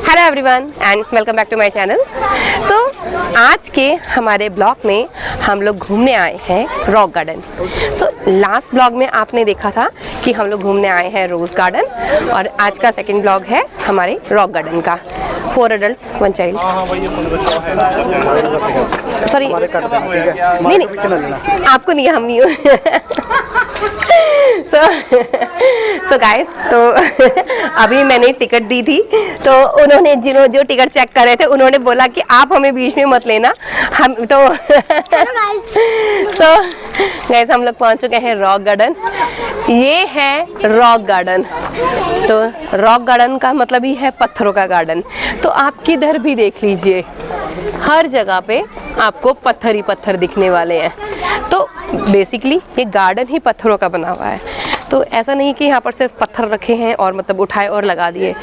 Hello everyone and welcome back to my channel. So आज के हमारे ब्लॉग में हम लोग घूमने आए हैं rock garden. So last blog में आपने देखा था कि हम लोग घूमने आए हैं रोज़ गार्डन और आज का सेकंड ब्लॉग है हमारे रॉक गार्डन का। 4 एडल्ट्स 1 चाइल्ड। सॉरी नहीं आपको नहीं, हम नहीं सो गाइस, तो अभी मैंने टिकट दी थी तो उन्होंने जो टिकट चेक कर रहे थे उन्होंने बोला कि आप हमें बीच में मत लेना। हम तो सो गाइस हम लोग पहुंच चुके हैं रॉक गार्डन। ये है रॉक गार्डन। तो रॉक गार्डन का मतलब ही है पत्थरों का गार्डन। तो आप किधर भी देख लीजिए, हर जगह पे आपको पत्थर ही पत्थर दिखने वाले हैं। तो बेसिकली ये गार्डन ही पत्थरों का बना हुआ है। तो ऐसा नहीं कि यहाँ पर सिर्फ पत्थर रखे हैं और मतलब उठाए और लगा दिए।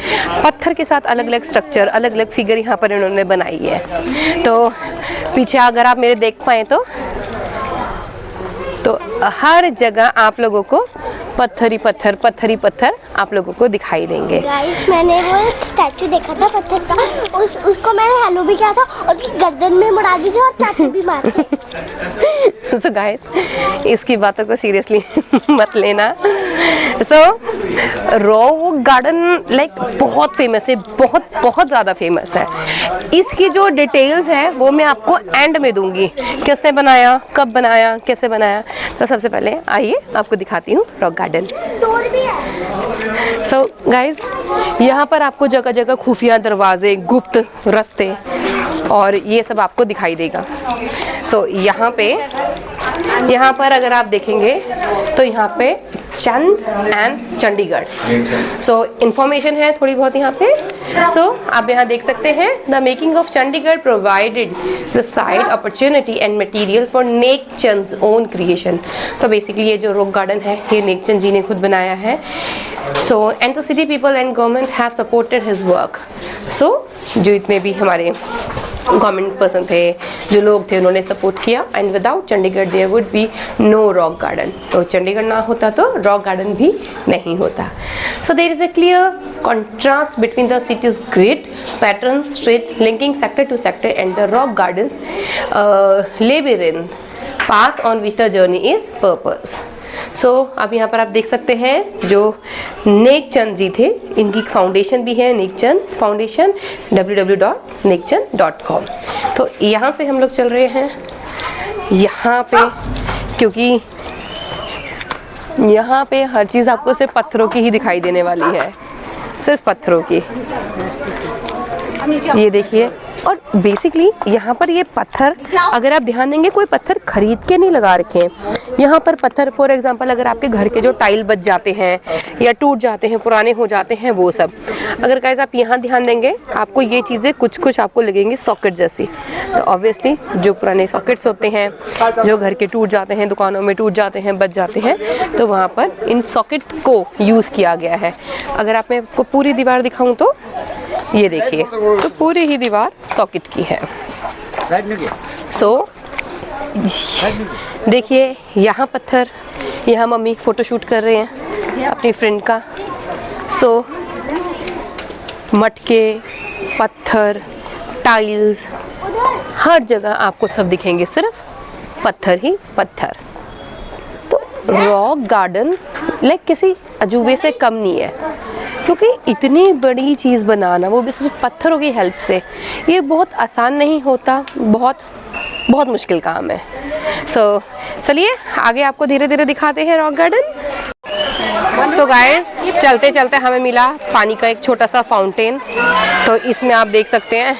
पत्थर के साथ अलग अलग स्ट्रक्चर, अलग अलग फिगर यहाँ पर इन्होंने बनाई है। तो पीछे अगर आप मेरे देख पाए तो हर जगह आप लोगों को पत्थर ही पत्थर आप लोगों को दिखाई देंगे। गाइस मैंने वो एक स्टैचू देखा था पत्थर का, उसको मैंने हेलो भी किया था और उसकी गर्दन में मुड़ा दी थी और चाकू भी मार दी। सो गाइस इसकी बातों को सीरियसली मत लेना। सो रॉक गार्डन लाइक बहुत फेमस है, बहुत ज़्यादा फेमस है। इसकी जो डिटेल्स है वो मैं आपको एंड में दूंगी, किसने बनाया, कब बनाया, कैसे बनाया। तो सबसे पहले आइए आपको दिखाती हूँ रॉक गार्डन। सो गाइज यहाँ पर आपको जगह जगह खुफिया दरवाजे, गुप्त रास्ते और ये सब आपको दिखाई देगा। सो यहाँ पर अगर आप देखेंगे तो यहाँ पे चंद एंड चंडीगढ़ सो इंफॉर्मेशन है थोड़ी बहुत यहाँ पे। सो आप यहाँ देख सकते हैं the making of Chandigarh provided the site opportunity and material for Nek Chand's own creation. तो बेसिकली ये जो रॉक गार्डन है ये नेक चंद जी ने खुद बनाया है। So and the city people and government have supported his work. So जो इतने भी हमारे गवर्नमेंट पर्सन थे, जो लोग थे, उन्होंने सपोर्ट किया। And without Chandigarh there would be no rock garden. तो चंडीगढ़ ना होता तो रॉक गार्डन भी नहीं होता। So there is a clear contrast between the city's grid pattern street linking sector to sector and the rock garden's labyrinth path on which the journey is purpose. So अब यहाँ पर आप देख सकते हैं जो नेक चंद जी थे, इनकी फाउंडेशन भी है नेक चंद फाउंडेशन, www.nekchand.com। तो यहाँ से हम लोग चल रहे हैं यहाँ पे, क्योंकि यहाँ पे हर चीज़ आपको सिर्फ पत्थरों की ही दिखाई देने वाली है, सिर्फ पत्थरों की। ये देखिए, और बेसिकली यहाँ पर ये पत्थर अगर आप ध्यान देंगे कोई पत्थर खरीद के नहीं लगा रखे हैं। यहाँ पर पत्थर फॉर एग्जांपल अगर आपके घर के जो टाइल बच जाते हैं या टूट जाते हैं, पुराने हो जाते हैं, वो सब अगर गाइस आप यहाँ ध्यान देंगे आपको ये चीज़ें कुछ आपको लगेंगी सॉकेट जैसी। तो ऑब्वियसली जो पुराने सॉकेट्स होते हैं जो घर के टूट जाते हैं, दुकानों में टूट जाते हैं, बच जाते हैं, तो वहाँ पर इन सॉकेट को यूज़ किया गया है। अगर आप मैं आपको पूरी दीवार दिखाऊँ तो ये देखिए, तो पूरी ही दीवार सॉकेट की है। सो देखिए यहाँ पत्थर, यहाँ मम्मी फ़ोटोशूट कर रहे हैं अपनी फ्रेंड का। सो मटके, पत्थर, टाइल्स, हर जगह आपको सब दिखेंगे, सिर्फ पत्थर ही पत्थर। तो रॉक गार्डन लाइक किसी अजूबे से कम नहीं है, क्योंकि इतनी बड़ी चीज़ बनाना वो भी सिर्फ पत्थरों की हेल्प से, ये बहुत आसान नहीं होता, बहुत मुश्किल काम है। सो चलिए आगे आपको धीरे धीरे दिखाते हैं रॉक गार्डन। सो गाइस चलते चलते हमें मिला पानी का एक छोटा सा फाउंटेन। तो इसमें आप देख सकते हैं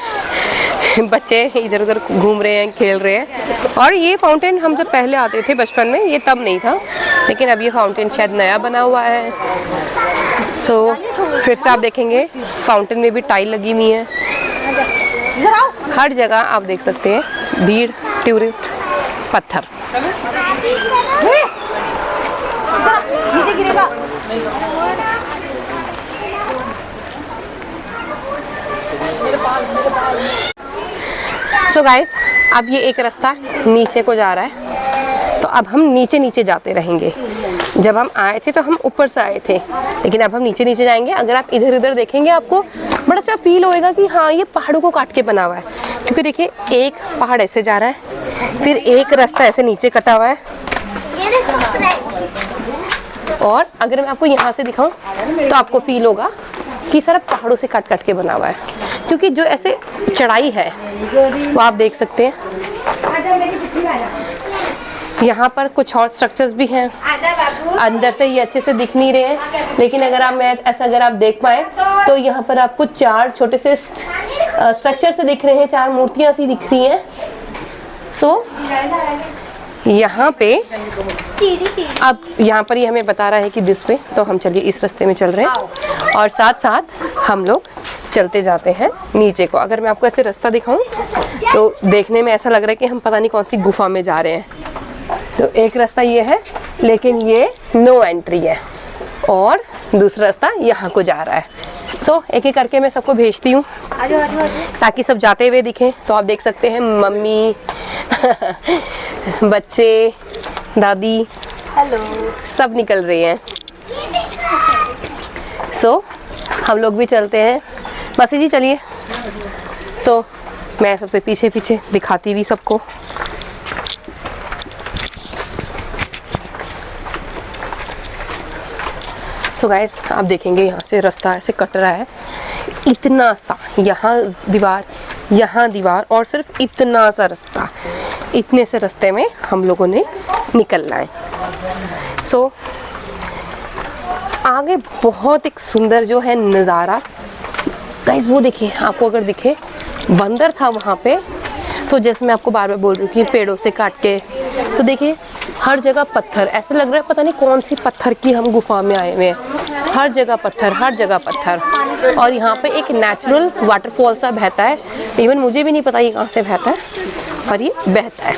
बच्चे इधर उधर घूम रहे हैं, खेल रहे हैं। और ये फाउंटेन हम जब पहले आते थे बचपन में ये तब नहीं था, लेकिन अब ये फाउंटेन शायद नया बना हुआ है। सो फिर से आप देखेंगे फाउंटेन में भी टाइल लगी हुई है। हर जगह आप देख सकते हैं भीड़, टूरिस्ट, पत्थर। सो गाइस अब ये एक रास्ता नीचे को जा रहा है, तो अब हम नीचे नीचे जाते रहेंगे। जब हम आए थे तो हम ऊपर से आए थे, लेकिन अब हम नीचे नीचे जाएंगे। अगर आप इधर उधर देखेंगे आपको बड़ा अच्छा फील होएगा कि हाँ ये पहाड़ों को काट के बना हुआ है, क्योंकि देखिए एक पहाड़ ऐसे जा रहा है, फिर एक रास्ता ऐसे नीचे कटा हुआ है, और अगर मैं आपको यहाँ से दिखाऊं तो आपको फील होगा कि सारा पहाड़ों से काट काट के बना हुआ है, क्योंकि जो ऐसे चढ़ाई है वो आप देख सकते हैं। यहाँ पर कुछ और स्ट्रक्चर्स भी हैं, अंदर से ये अच्छे से दिख नहीं रहे हैं, लेकिन अगर आप देख पाए तो यहाँ पर आपको 4 छोटे से स्ट्रक्चर से दिख रहे हैं, 4 मूर्तियाँ सी दिख रही हैं। सो यहाँ पे अब यहाँ पर ही हमें बता रहा है कि दिस पे, तो हम चलिए इस रास्ते में चल रहे हैं और साथ साथ हम लोग चलते जाते हैं नीचे को। अगर मैं आपको ऐसे रास्ता दिखाऊं तो देखने में ऐसा लग रहा है कि हम पता नहीं कौन सी गुफा में जा रहे हैं। तो एक रास्ता ये है, लेकिन ये नो एंट्री है, और दूसरा रास्ता यहाँ को जा रहा है। सो एक एक करके मैं सबको भेजती हूँ ताकि सब जाते हुए दिखें। तो आप देख सकते हैं मम्मी बच्चे, दादी, हेलो, सब निकल रहे हैं। सो हम लोग भी चलते हैं। मासी जी चलिए। सो मैं सबसे पीछे पीछे दिखाती हुई सबको। सो गाइस आप देखेंगे यहाँ से रास्ता ऐसे कट रहा है, इतना सा, यहाँ दीवार और सिर्फ इतना सा रास्ता, इतने से रास्ते में हम लोगों ने निकलना है। सो आगे बहुत एक सुंदर जो है नज़ारा गाइस, वो देखिए, आपको अगर दिखे बंदर था वहाँ पे, तो जैसे मैं आपको बार बार बोल रही हूँ कि पेड़ों से काट के, तो देखिए हर जगह पत्थर, ऐसा लग रहा है पता नहीं कौन सी पत्थर की हम गुफा में आए हुए हैं। हर जगह पत्थर, हर जगह पत्थर। और यहाँ पे एक नेचुरल वाटरफॉल सा बहता है, इवन मुझे भी नहीं पता ये कहाँ से बहता है, पर ये बहता है।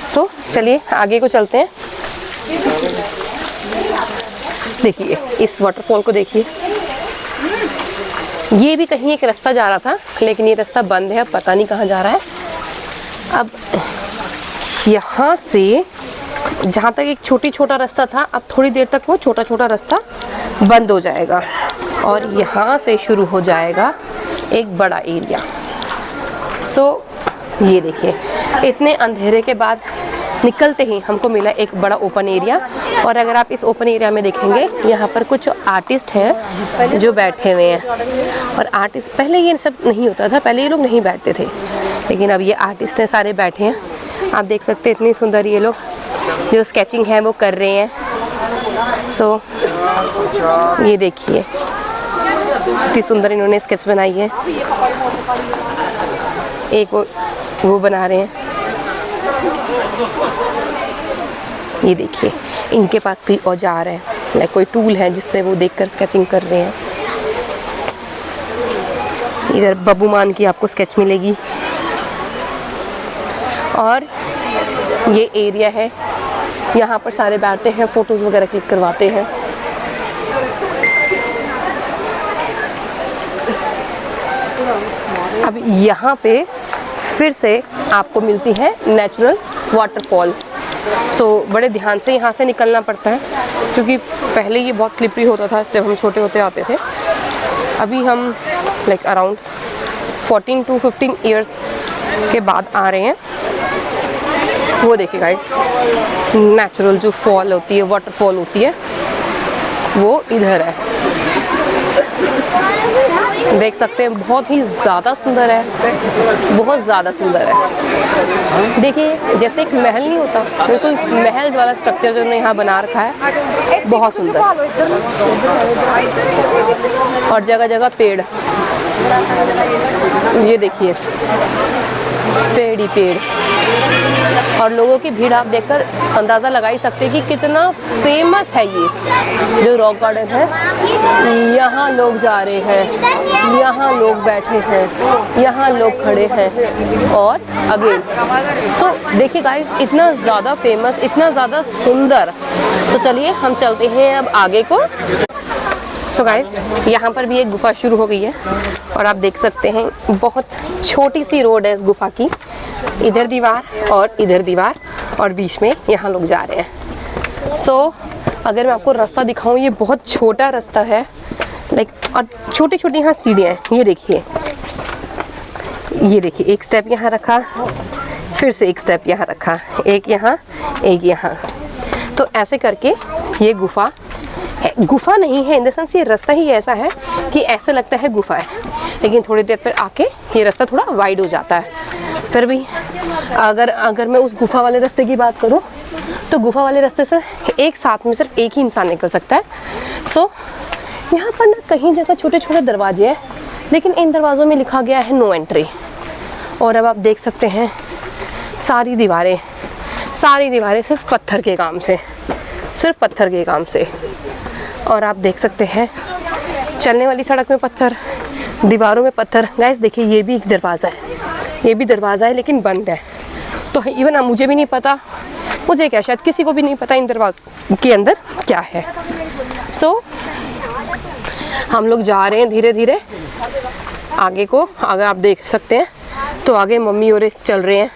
सो चलिए आगे को चलते हैं। देखिए इस वाटरफॉल को देखिए, ये भी कहीं एक रास्ता जा रहा था, लेकिन ये रास्ता बंद है, अब पता नहीं कहाँ जा रहा है। अब यहाँ से जहाँ तक एक छोटा रास्ता था, अब थोड़ी देर तक वो छोटा रास्ता बंद हो जाएगा और यहाँ से शुरू हो जाएगा एक बड़ा एरिया। सो ये देखिए, इतने अंधेरे के बाद निकलते ही हमको मिला एक बड़ा ओपन एरिया। और अगर आप इस ओपन एरिया में देखेंगे, यहाँ पर कुछ आर्टिस्ट हैं जो बैठे हुए हैं। और आर्टिस्ट, पहले ये सब नहीं होता था, पहले ये लोग नहीं बैठते थे, लेकिन अब ये आर्टिस्ट हैं, सारे बैठे हैं। आप देख सकते हैं इतनी सुंदर ये लोग जो स्केचिंग है वो कर रहे हैं। सो ये देखिए कितनी सुंदर इन्होंने स्केच बनाई है। एक वो बना रहे हैं, ये देखिए इनके पास कोई औजार है, लाइक कोई टूल है जिससे वो देखकर स्केचिंग कर रहे हैं। इधर बब्बूमान की आपको स्केच मिलेगी। और ये एरिया है, यहाँ पर सारे बैठते हैं, फोटोज़ वगैरह क्लिक करवाते हैं। अब यहाँ पे फिर से आपको मिलती है नेचुरल वाटरफॉल। सो बड़े ध्यान से यहाँ से निकलना पड़ता है, क्योंकि पहले ये बहुत स्लिपरी होता था जब हम छोटे होते आते थे। अभी हम लाइक अराउंड 14 to 15 ईयर्स के बाद आ रहे हैं। वो देखिए गाइस, नेचुरल जो फॉल होती है, वाटरफॉल होती है, वो इधर है, देख सकते हैं। बहुत ही ज़्यादा सुंदर है, बहुत ज़्यादा सुंदर है। देखिए जैसे एक महल नहीं होता, बिल्कुल महल वाला स्ट्रक्चर जो उन्होंने यहाँ बना रखा है, बहुत सुंदर। और जगह जगह पेड़, ये देखिए पेड़ ही पेड़। और लोगों की भीड़ आप देखकर अंदाज़ा लगा ही सकते हैं कि कितना फेमस है ये जो रॉक गार्डन है। यहाँ लोग जा रहे हैं, यहाँ लोग बैठे हैं, यहाँ लोग खड़े हैं। और अगेन सो देखिए गाइस, इतना ज़्यादा फेमस, इतना ज़्यादा सुंदर। तो चलिए हम चलते हैं अब आगे को। सो गाइस, यहाँ पर भी एक गुफा शुरू हो गई है और आप देख सकते हैं बहुत छोटी सी रोड है इस गुफा की। इधर दीवार और इधर दीवार और बीच में यहाँ लोग जा रहे हैं। सो अगर मैं आपको रास्ता दिखाऊं, ये बहुत छोटा रास्ता है लाइक, और छोटी छोटी यहाँ सीढ़ियाँ हैं। ये देखिए, ये देखिए, एक स्टेप यहाँ रखा, फिर से एक स्टेप यहाँ रखा, एक यहाँ एक यहाँ। तो ऐसे करके ये गुफा है, गुफा नहीं है इन द सेंस, ये रास्ता ही ऐसा है कि ऐसा लगता है गुफा है, लेकिन थोड़ी देर पर आके ये रास्ता थोड़ा वाइड हो जाता है। फिर भी अगर मैं उस गुफा वाले रास्ते की बात करूं, तो गुफा वाले रास्ते से एक साथ में सिर्फ एक ही इंसान निकल सकता है। सो यहाँ पर ना कहीं जगह छोटे छोटे दरवाजे हैं, लेकिन इन दरवाज़ों में लिखा गया है नो एंट्री। और अब आप देख सकते हैं सारी दीवारें सिर्फ पत्थर के काम से, सिर्फ पत्थर के काम से। और आप देख सकते हैं चलने वाली सड़क में पत्थर, दीवारों में पत्थर। गाइस देखिए, ये भी एक दरवाज़ा है, ये भी दरवाज़ा है लेकिन बंद है। तो इवन मुझे भी नहीं पता, मुझे क्या शायद किसी को भी नहीं पता इन दरवाज़ों के अंदर क्या है। सो हम लोग जा रहे हैं धीरे धीरे आगे को। अगर आप देख सकते हैं तो आगे मम्मी और चल रहे हैं।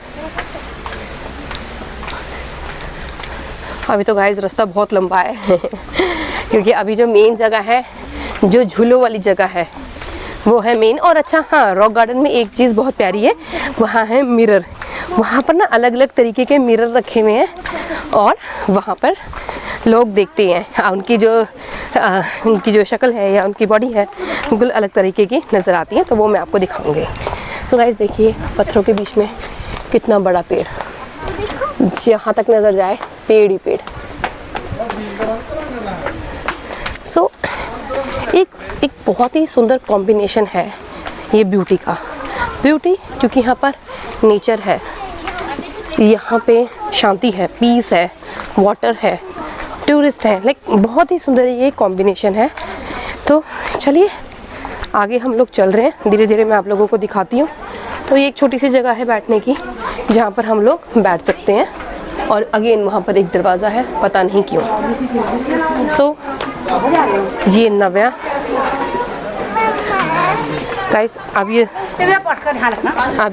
अभी तो गाइस रास्ता बहुत लंबा है क्योंकि अभी जो मेन जगह है, जो झूलों वाली जगह है, वो है मेन। और अच्छा हाँ, रॉक गार्डन में एक चीज़ बहुत प्यारी है, वहाँ है मिरर। वहाँ पर ना अलग अलग तरीके के मिरर रखे हुए हैं और वहाँ पर लोग देखते हैं, उनकी जो शक्ल है या उनकी बॉडी है बिल्कुल अलग तरीके की नज़र आती है। तो वो मैं आपको दिखाऊंगी। तो गाइस देखिए, पत्थरों के बीच में कितना बड़ा पेड़, जहाँ तक नज़र जाए पेड़ ही पेड़। सो एक बहुत ही सुंदर कॉम्बिनेशन है ये ब्यूटी का। ब्यूटी क्योंकि यहाँ पर नेचर है, यहाँ पे शांति है, पीस है, वाटर है, टूरिस्ट है, लाइक बहुत ही सुंदर ये कॉम्बिनेशन है। तो चलिए आगे हम लोग चल रहे हैं, धीरे धीरे मैं आप लोगों को दिखाती हूँ। तो ये एक छोटी सी जगह है बैठने की, जहाँ पर हम लोग बैठ सकते हैं। और अगेन वहाँ पर एक दरवाज़ा है, पता नहीं क्यों। सो ये नव्या गाइस, अब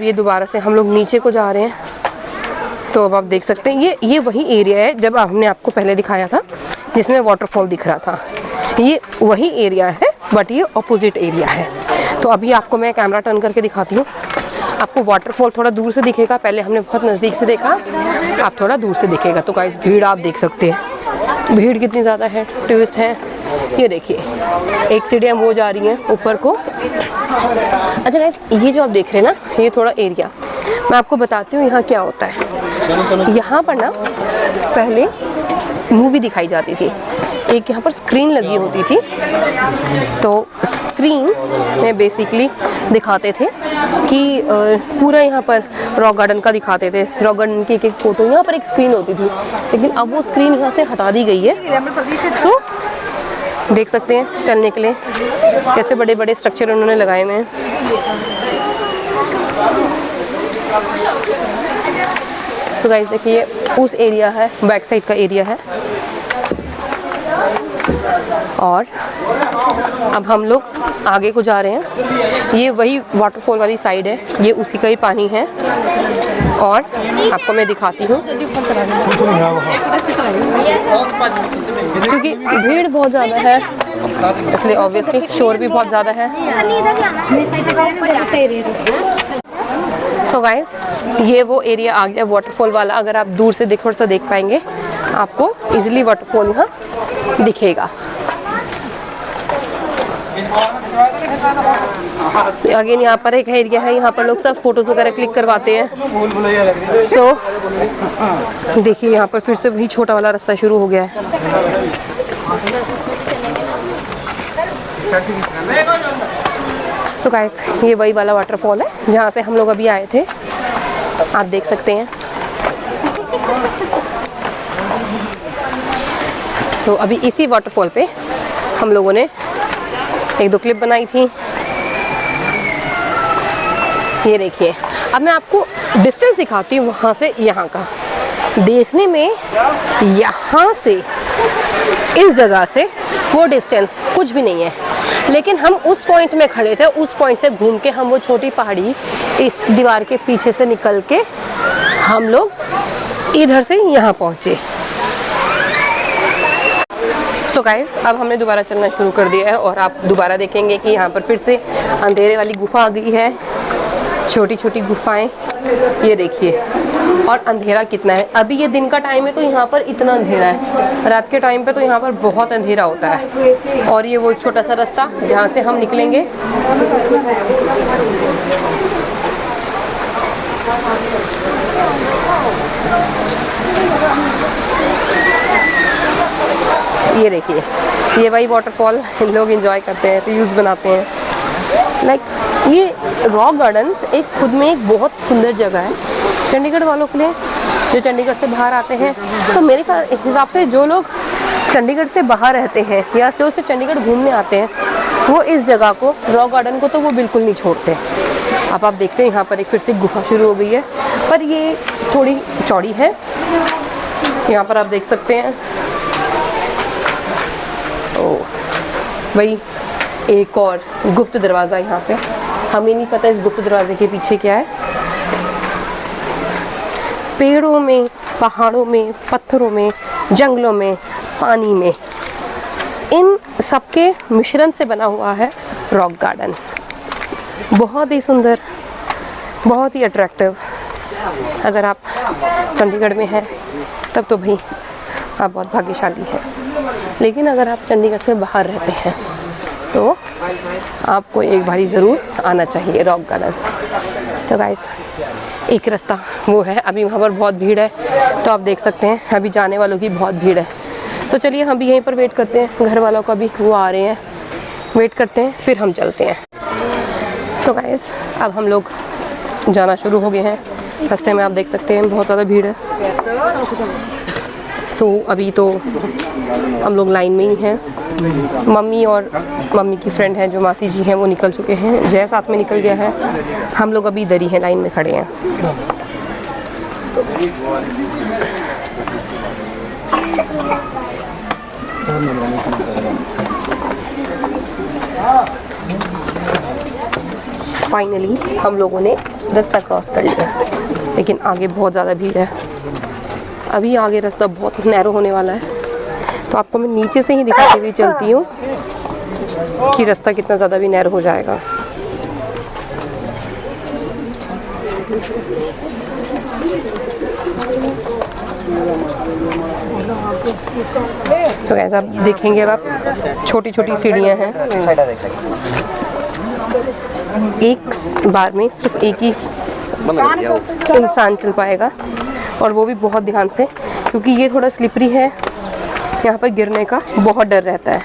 ये दोबारा से हम लोग नीचे को जा रहे हैं। तो अब आप देख सकते हैं ये वही एरिया है जब हमने आपको पहले दिखाया था, जिसमें वाटरफॉल दिख रहा था। ये वही एरिया है बट ये ऑपोजिट एरिया है। तो अभी आपको मैं कैमरा टर्न करके दिखाती हूँ। आपको वाटरफॉल थोड़ा दूर से दिखेगा, पहले हमने बहुत नज़दीक से देखा, आप थोड़ा दूर से दिखेगा। तो गाइस भीड़ आप देख सकते हैं, भीड़ कितनी ज़्यादा है, टूरिस्ट हैं। ये देखिए, एक सीढ़ियाँ वो जा रही हैं ऊपर को। अच्छा गाइस, ये जो आप देख रहे हैं ना, ये थोड़ा एरिया मैं आपको बताती हूँ यहाँ क्या होता है। यहाँ पर ना पहले मूवी दिखाई जाती थी, एक यहाँ पर स्क्रीन लगी होती थी। तो स्क्रीन में बेसिकली दिखाते थे कि पूरा यहाँ पर रॉक गार्डन का दिखाते थे, रॉक गार्डन की एक फ़ोटो यहाँ पर एक स्क्रीन होती थी। लेकिन अब वो स्क्रीन यहाँ से हटा दी गई है। सो देख सकते हैं चलने के लिए कैसे बड़े बड़े स्ट्रक्चर उन्होंने लगाए हुए हैं। तो गाइस देखिए, उस एरिया है, बैक साइड का एरिया है। और अब हम लोग आगे को जा रहे हैं। ये वही वाटरफॉल वाली साइड है, ये उसी का ही पानी है। और आपको मैं दिखाती हूँ, क्योंकि भीड़ बहुत ज़्यादा है इसलिए ऑब्वियसली शोर भी बहुत ज़्यादा है। सो गाइस, ये वो एरिया आ गया वाटरफॉल वाला। अगर आप दूर से थोड़ा सा देख पाएंगे, आपको इजीली वाटरफॉल यहाँ दिखेगा। अगेन यहाँ पर एक एरिया है, यहाँ पर लोग सब फोटोज वगैरह क्लिक करवाते हैं। सो देखिए, यहाँ पर फिर से वही छोटा वाला रास्ता शुरू हो गया है। सो गाइस, ये वही वाला वाटरफॉल है जहाँ से हम लोग अभी आए थे, आप देख सकते हैं। सो अभी इसी वाटरफॉल पे हम लोगों ने एक दो क्लिप बनाई थी। ये देखिए, अब मैं आपको डिस्टेंस दिखाती हूँ वहाँ से यहाँ का। देखने में यहाँ से इस जगह से वो डिस्टेंस कुछ भी नहीं है, लेकिन हम उस पॉइंट में खड़े थे, उस पॉइंट से घूम के हम वो छोटी पहाड़ी इस दीवार के पीछे से निकल के हम लोग इधर से यहाँ पहुँचे। सो गाइस, अब हमने दोबारा चलना शुरू कर दिया है और आप दोबारा देखेंगे कि यहाँ पर फिर से अंधेरे वाली गुफा आ गई है। छोटी छोटी गुफाएं, ये देखिए, और अंधेरा कितना है। अभी ये दिन का टाइम है तो यहाँ पर इतना अंधेरा है, रात के टाइम पे तो यहाँ पर बहुत अंधेरा होता है। और ये वो छोटा सा रास्ता जहाँ से हम निकलेंगे। ये देखिए, ये वही वाटरफॉल लोग एंजॉय करते हैं, रील्स बनाते हैं। लाइक ये रॉक गार्डन एक खुद में एक बहुत सुंदर जगह है चंडीगढ़ वालों के लिए, जो चंडीगढ़ से बाहर आते हैं। तो मेरे हिसाब से जो लोग चंडीगढ़ से बाहर रहते हैं या जो से चंडीगढ़ घूमने आते हैं, वो इस जगह को, रॉक गार्डन को, तो वो बिल्कुल नहीं छोड़ते। अब आप देखते हैं यहाँ पर एक फिर से गुफा शुरू हो गई है, पर ये थोड़ी चौड़ी है। यहाँ पर आप देख सकते हैं, वही एक और गुप्त दरवाज़ा यहाँ पे। हमें नहीं पता इस गुप्त दरवाजे के पीछे क्या है। पेड़ों में, पहाड़ों में, पत्थरों में, जंगलों में, पानी में, इन सबके मिश्रण से बना हुआ है रॉक गार्डन। बहुत ही सुंदर, बहुत ही अट्रैक्टिव। अगर आप चंडीगढ़ में हैं तब तो भाई आप बहुत भाग्यशाली हैं, लेकिन अगर आप चंडीगढ़ से बाहर रहते हैं तो आपको एक बारी ज़रूर आना चाहिए रॉक गार्डन। तो गाइस, एक रास्ता वो है, अभी वहाँ पर बहुत भीड़ है, तो आप देख सकते हैं अभी जाने वालों की बहुत भीड़ है। तो चलिए हम भी यहीं पर वेट करते हैं, घर वालों का भी वो आ रहे हैं, वेट करते हैं, फिर हम चलते हैं। सो गाइस, अब हम लोग जाना शुरू हो गए हैं। रास्ते में आप देख सकते हैं बहुत ज़्यादा भीड़ है। सो अभी तो हम लोग लाइन में ही हैं। मम्मी और मम्मी की फ्रेंड हैं जो मासी जी हैं, वो निकल चुके हैं। जय साथ में निकल गया है। हम लोग अभी इधर ही हैं, लाइन में खड़े हैं। फाइनली हम लोगों ने रास्ता क्रॉस कर लिया, लेकिन आगे बहुत ज़्यादा भीड़ है। अभी आगे रास्ता बहुत नैरो होने वाला है, तो आपको मैं नीचे से ही दिखाती हुई चलती हूँ कि रास्ता कितना ज़्यादा भी नैरो हो जाएगा। तो ऐसा आप देखेंगे, अब आप छोटी छोटी सीढ़ियाँ हैं। एक बार में सिर्फ एक ही इंसान चल पाएगा, और वो भी बहुत ध्यान से, क्योंकि ये थोड़ा स्लिपरी है, यहाँ पर गिरने का बहुत डर रहता है।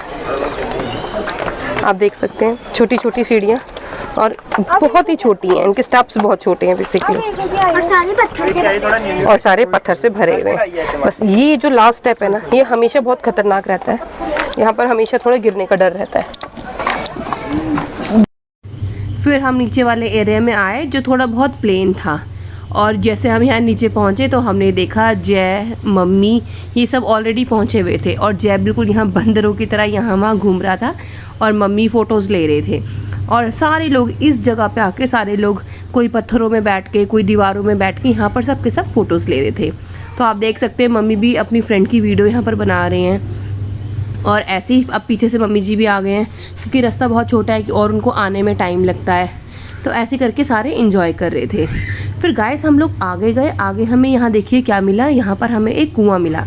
आप देख सकते हैं छोटी छोटी सीढ़ियाँ, और बहुत ही छोटी हैं, इनके स्टेप्स बहुत छोटे हैं बेसिकली, और सारे पत्थर से भरे हुए हैं। बस ये जो लास्ट स्टेप है ना, ये हमेशा बहुत खतरनाक रहता है। यहाँ पर हमेशा थोड़ा गिरने का डर रहता है। फिर हम नीचे वाले एरिया में आए जो थोड़ा बहुत प्लेन था, और जैसे हम यहाँ नीचे पहुँचे तो हमने देखा जय, मम्मी, ये सब ऑलरेडी पहुँचे हुए थे, और जय बिल्कुल यहाँ बंदरों की तरह यहाँ वहाँ घूम रहा था, और मम्मी फ़ोटोज़ ले रहे थे। और सारे लोग इस जगह पे आके, सारे लोग कोई पत्थरों में बैठ के, कोई दीवारों में बैठ के यहाँ पर सबके सब फ़ोटोज़ ले रहे थे। तो आप देख सकते हैं मम्मी भी अपनी फ्रेंड की वीडियो यहाँ पर बना रहे हैं, और ऐसे ही अब पीछे से मम्मी जी भी आ गए हैं, क्योंकि रास्ता बहुत छोटा है और उनको आने में टाइम लगता है। तो ऐसे करके सारे इंजॉय कर रहे थे। फिर गाइस हम लोग आगे गए। आगे हमें यहाँ देखिए क्या मिला, यहाँ पर हमें एक कुआं मिला।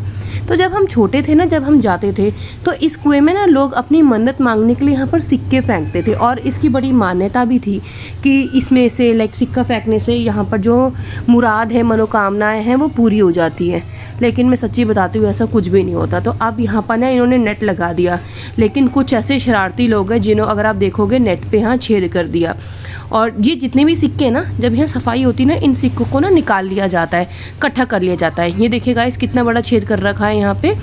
तो जब हम छोटे थे ना, जब हम जाते थे तो इस कुएं में ना लोग अपनी मन्नत मांगने के लिए यहाँ पर सिक्के फेंकते थे, और इसकी बड़ी मान्यता भी थी कि इसमें से लाइक सिक्का फेंकने से यहाँ पर जो मुराद है, मनोकामनाएं हैं, वो पूरी हो जाती है। लेकिन मैं सच्ची बताती हूँ, ऐसा कुछ भी नहीं होता। तो अब यहाँ पर ना इन्होंने नेट लगा दिया, लेकिन कुछ ऐसे शरारती लोग हैं जिन्होंने, अगर आप देखोगे, नेट पे यहाँ छेद कर दिया। और ये जितने भी सिक्के ना, जब यहाँ सफाई होती है ना, इन सिक्कों को ना निकाल लिया जाता है, इकट्ठा कर लिया जाता है। ये देखिए गाइस कितना बड़ा छेद कर रखा है यहाँ पे,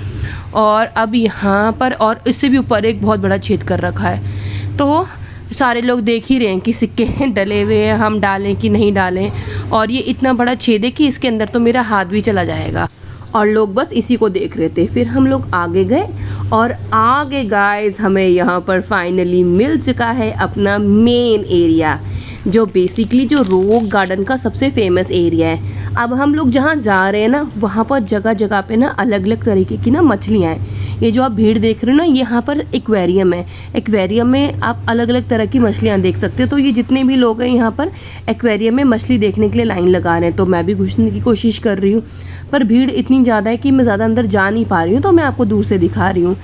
और अब यहाँ पर और इससे भी ऊपर एक बहुत बड़ा छेद कर रखा है। तो सारे लोग देख ही रहे हैं कि सिक्के डले हुए हैं, हम डालें कि नहीं डालें। और ये इतना बड़ा छेद है कि इसके अंदर तो मेरा हाथ भी चला जाएगा, और लोग बस इसी को देख रहे थे। फिर हम लोग आगे गए, और आगे गाइस हमें यहाँ पर फाइनली मिल चुका है अपना मेन एरिया, जो बेसिकली जो रॉक गार्डन का सबसे फेमस एरिया है। अब हम लोग जहाँ जा रहे हैं ना, वहाँ पर जगह जगह पे ना अलग अलग तरीके की ना मछलियाँ हैं। ये जो आप भीड़ देख रहे हो ना, यहाँ पर एक्वेरियम है। एक्वेरियम में आप अलग अलग तरह की मछलियाँ देख सकते हो। तो ये जितने भी लोग हैं यहाँ पर एक्वेरियम में मछली देखने के लिए लाइन लगा रहे हैं। तो मैं भी घुसने की कोशिश कर रही हूँ, पर भीड़ इतनी ज़्यादा है कि मैं ज़्यादा अंदर जा नहीं पा रही हूँ, तो मैं आपको दूर से दिखा रही हूँ।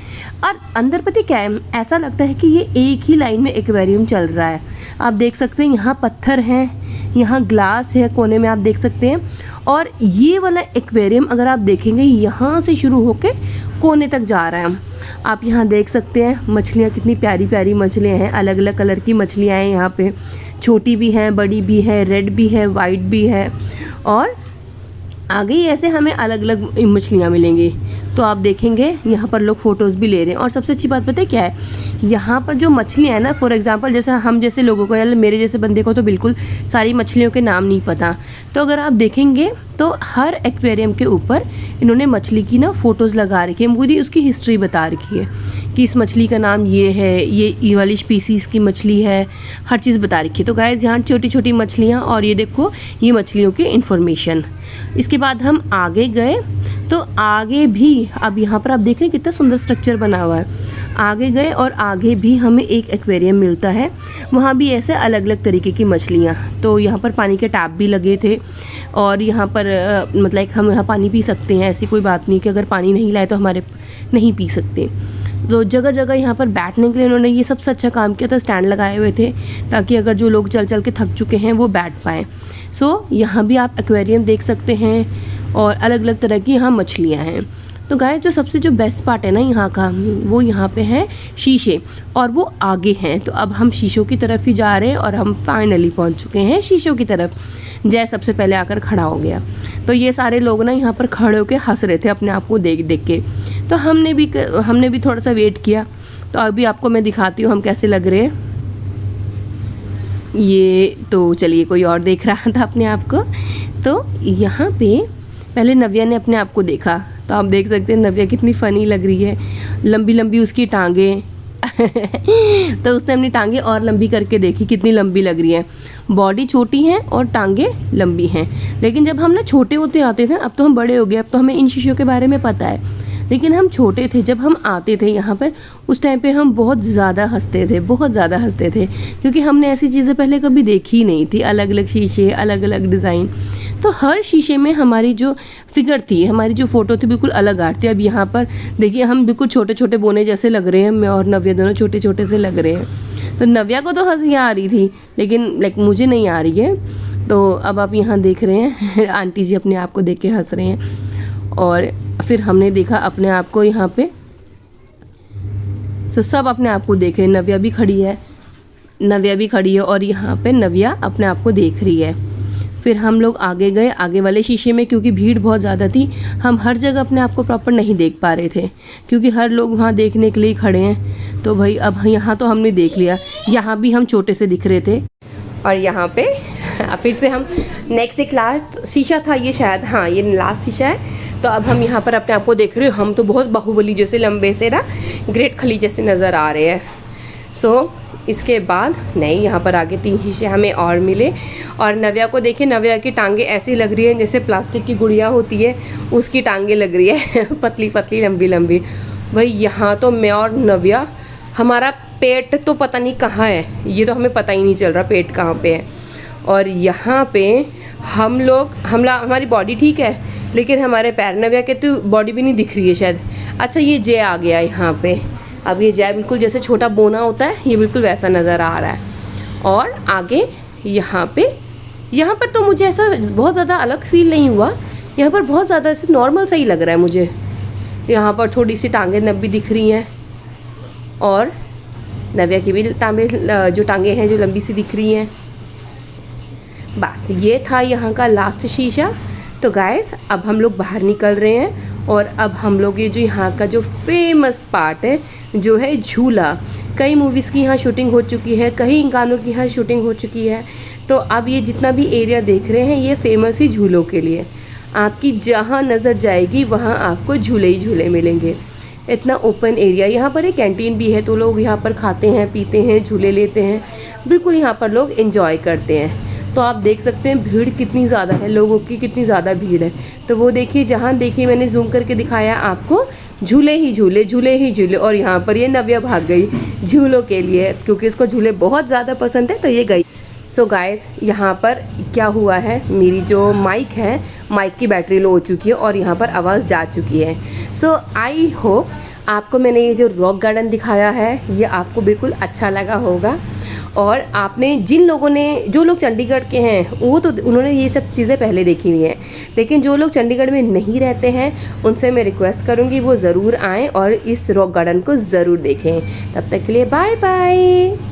और अंदर पता क्या है, ऐसा लगता है कि ये एक ही लाइन में एक्वेरियम चल रहा है। आप देख सकते हैं यहाँ पत्थर हैं, यहाँ ग्लास है कोने में, आप देख सकते हैं। और ये वाला एक्वेरियम अगर आप देखेंगे यहाँ से शुरू होके कोने तक जा रहा है। आप यहाँ देख सकते हैं मछलियाँ, कितनी प्यारी प्यारी मछलियाँ हैं, अलग अलग कलर की मछलियाँ हैं यहाँ पे, छोटी भी हैं, बड़ी भी है, रेड भी है, वाइट भी है। और आगे ही ऐसे हमें अलग अलग मछलियाँ मिलेंगी। तो आप देखेंगे यहाँ पर लोग फ़ोटोज़ भी ले रहे हैं। और सबसे अच्छी बात पता है क्या है, यहाँ पर जो मछलियाँ हैं ना, फॉर एग्जांपल जैसे हम जैसे लोगों को या मेरे जैसे बंदे को तो बिल्कुल सारी मछलियों के नाम नहीं पता। तो अगर आप देखेंगे तो हर एक्वेरियम के ऊपर इन्होंने मछली की ना फ़ोटोज़ लगा रखी है, पूरी उसकी हिस्ट्री बता रखी है कि इस मछली का नाम ये है, ये वाली स्पीसीज़ की मछली है, हर चीज़ बता रखी है। तो गाइस यहाँ छोटी छोटी मछलियाँ, और ये देखो ये मछलियों की इन्फॉर्मेशन। इसके बाद हम आगे गए तो आगे भी अब यहाँ पर आप देख रहे हैं कितना सुंदर स्ट्रक्चर बना हुआ है। आगे गए और आगे भी हमें एक एक्वेरियम मिलता है, वहाँ भी ऐसे अलग अलग तरीके की मछलियाँ। तो यहाँ पर पानी के टैप भी लगे थे, और यहाँ पर मतलब हम यहाँ पानी पी सकते हैं, ऐसी कोई बात नहीं कि अगर पानी नहीं लाए तो हमारे नहीं पी सकते। तो जगह जगह यहाँ पर बैठने के लिए इन्होंने ये सबसे अच्छा काम किया था, स्टैंड लगाए हुए थे ताकि अगर जो लोग चल चल के थक चुके हैं वो बैठ पाएँ। सो यहाँ भी आप एक्वेरियम देख सकते हैं, और अलग अलग तरह की यहाँ मछलियाँ हैं। तो गाइस जो सबसे जो बेस्ट पार्ट है ना यहाँ का, वो यहाँ पे है शीशे, और वो आगे हैं। तो अब हम शीशों की तरफ ही जा रहे हैं, और हम फाइनली पहुँच चुके हैं शीशों की तरफ। जय सबसे पहले आकर खड़ा हो गया। तो ये सारे लोग ना यहाँ पर खड़े होकर हंस रहे थे अपने आप को देख देख के। तो हमने भी थोड़ा सा वेट किया। तो अभी आपको मैं दिखाती हूँ हम कैसे लग रहे हैं। ये तो चलिए, कोई और देख रहा था अपने आप को। तो यहाँ पे पहले नव्या ने अपने आप को देखा, तो आप देख सकते हैं नव्या कितनी फ़नी लग रही है, लंबी लंबी उसकी टांगें। तो उसने अपनी टांगें और लंबी करके देखी कितनी लंबी लग रही है। बॉडी छोटी है और टांगें लंबी हैं। लेकिन जब हम ना छोटे होते आते थे, अब तो हम बड़े हो गए, अब तो हमें इन शीशों के बारे में पता है। लेकिन हम छोटे थे जब हम आते थे यहाँ पर, उस टाइम पे हम बहुत ज़्यादा हंसते थे, बहुत ज़्यादा हंसते थे, क्योंकि हमने ऐसी चीज़ें पहले कभी देखी ही नहीं थी। अलग अलग शीशे, अलग अलग डिज़ाइन। तो हर शीशे में हमारी जो फिगर थी, हमारी जो फ़ोटो थी, बिल्कुल अलग आती है। अब यहाँ पर देखिए हम बिल्कुल छोटे छोटे बोने जैसे लग रहे हैं, मैं और नव्या दोनों छोटे छोटे से लग रहे हैं। तो नव्या को तो हंसी आ रही थी, लेकिन मुझे नहीं आ रही है। तो अब आप यहाँ देख रहे हैं आंटी जी अपने आप को देख के हंस रहे हैं, और फिर हमने देखा अपने आप को यहाँ पे। तो सब अपने आप को देख रहे हैं। नव्या भी खड़ी है, और यहाँ पे नव्या अपने आप को देख रही है। फिर हम लोग आगे गए, आगे वाले शीशे में, क्योंकि भीड़ बहुत ज़्यादा थी, हम हर जगह अपने आप को प्रॉपर नहीं देख पा रहे थे, क्योंकि हर लोग वहाँ देखने के लिए खड़े हैं। तो भाई अब यहाँ तो हमने देख लिया, यहाँ भी हम छोटे से दिख रहे थे। और यहाँ पे फिर से हम नेक्स्ट एक लास्ट शीशा था ये शायद, हाँ ये लास्ट शीशा है। तो अब हम यहाँ पर अपने आप को देख रहे हो, हम तो बहुत बाहुबली जैसे लंबे से ना ग्रेट खली जैसे नज़र आ रहे हैं। सो इसके बाद नहीं, यहाँ पर आगे 3 शीशे हमें और मिले, और नव्या को देखे, नव्या की टांगे ऐसी लग रही हैं जैसे प्लास्टिक की गुड़िया होती है उसकी टांगे लग रही है पतली पतली लंबी लंबी। भाई यहाँ तो मैं और नव्या, हमारा पेट तो पता नहीं कहाँ है, ये तो हमें पता ही नहीं चल रहा पेट कहाँ पे है। और यहाँ पे हमारी बॉडी ठीक है, लेकिन हमारे पैर, नव्या के तो बॉडी भी नहीं दिख रही है शायद। अच्छा ये जय आ गया यहाँ पे। अब ये जय बिल्कुल जैसे छोटा बोना होता है, ये बिल्कुल वैसा नज़र आ रहा है। और आगे यहाँ पर तो मुझे ऐसा बहुत ज़्यादा अलग फील नहीं हुआ, यहाँ पर बहुत ज़्यादा ऐसे नॉर्मल सा ही लग रहा है मुझे। यहाँ पर थोड़ी सी टांगें नब्बी दिख रही हैं, और नव्या की भी जो टांगें हैं जो लंबी सी दिख रही हैं। बस ये था यहाँ का लास्ट शीशा। तो गाइस अब हम लोग बाहर निकल रहे हैं, और अब हम लोग ये जो यहाँ का जो फेमस पार्ट है जो है झूला, कई मूवीज़ की यहाँ शूटिंग हो चुकी है, कई गानों की यहाँ शूटिंग हो चुकी है। तो अब ये जितना भी एरिया देख रहे हैं ये फेमस ही झूलों के लिए। आपकी जहाँ नज़र जाएगी वहाँ आपको झूले ही झूले मिलेंगे। इतना ओपन एरिया, यहाँ पर एक कैंटीन भी है, तो लोग यहाँ पर खाते हैं, पीते हैं, झूले लेते हैं, बिल्कुल यहाँ पर लोग एंजॉय करते हैं। तो आप देख सकते हैं भीड़ कितनी ज़्यादा है, लोगों की कितनी ज़्यादा भीड़ है। तो वो देखिए, जहाँ देखिए मैंने जूम करके दिखाया आपको, झूले ही झूले, झूले ही झूले। और यहाँ पर ये नव्या भाग गई झूलों के लिए, क्योंकि इसको झूले बहुत ज़्यादा पसंद है तो ये गई। सो गाइस, यहाँ पर क्या हुआ है, मेरी जो माइक है, माइक की बैटरी लो हो चुकी है और यहाँ पर आवाज़ जा चुकी है। सो आई होप आपको मैंने ये जो रॉक गार्डन दिखाया है ये आपको बिल्कुल अच्छा लगा होगा। और आपने जो लोग चंडीगढ़ के हैं वो तो उन्होंने ये सब चीज़ें पहले देखी हुई हैं, लेकिन जो लोग चंडीगढ़ में नहीं रहते हैं उनसे मैं रिक्वेस्ट करूँगी वो ज़रूर आएँ और इस रॉक गार्डन को ज़रूर देखें। तब तक के लिए बाय बाय।